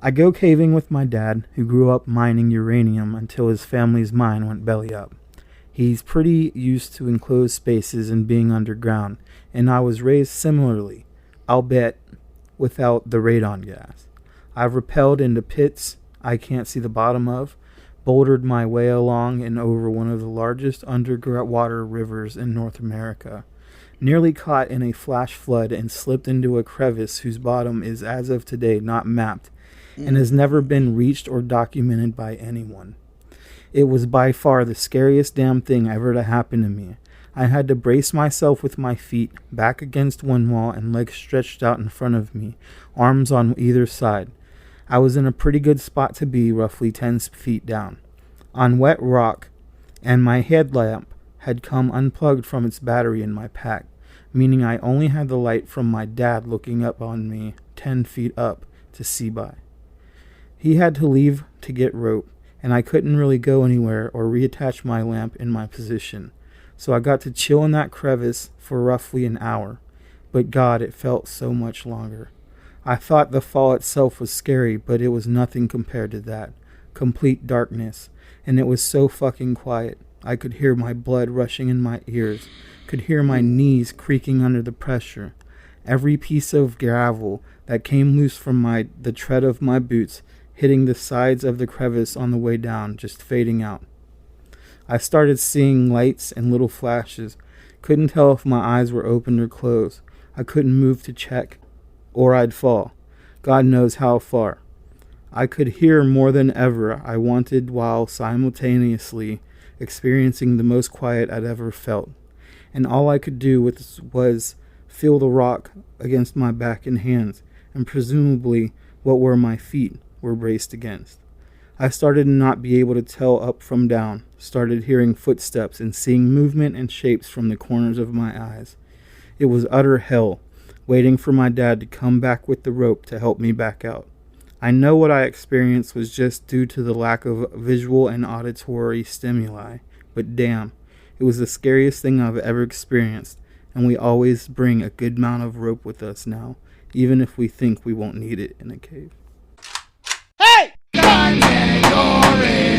I go caving with my dad, who grew up mining uranium until his family's mine went belly up. He's pretty used to enclosed spaces and being underground, and I was raised similarly, albeit without the radon gas. I've rappelled into pits I can't see the bottom of, bouldered my way along and over one of the largest underwater rivers in North America, nearly caught in a flash flood and slipped into a crevice whose bottom is as of today not mapped and has never been reached or documented by anyone. It was by far the scariest damn thing ever to happen to me. I had to brace myself with my feet back against one wall and legs stretched out in front of me, arms on either side. I was in a pretty good spot to be, roughly 10 feet down, on wet rock, and my headlamp had come unplugged from its battery in my pack, meaning I only had the light from my dad looking up on me 10 feet up to see by. He had to leave to get rope, and I couldn't really go anywhere or reattach my lamp in my position, so I got to chill in that crevice for roughly an hour. But God, it felt so much longer. I thought the fall itself was scary, but it was nothing compared to that. Complete darkness, and it was so fucking quiet. I could hear my blood rushing in my ears, could hear my knees creaking under the pressure. Every piece of gravel that came loose from the tread of my boots hitting the sides of the crevice on the way down, just fading out. I started seeing lights and little flashes. Couldn't tell if my eyes were open or closed. I couldn't move to check, or I'd fall. God knows how far. I could hear more than ever I wanted while simultaneously experiencing the most quiet I'd ever felt. And all I could do was feel the rock against my back and hands, and presumably what were my feet were braced against. I started to not be able to tell up from down, started hearing footsteps and seeing movement and shapes from the corners of my eyes. It was utter hell, waiting for my dad to come back with the rope to help me back out. I know what I experienced was just due to the lack of visual and auditory stimuli, but damn, it was the scariest thing I've ever experienced, and we always bring a good amount of rope with us now, even if we think we won't need it in a cave. Hey! Finding Dory!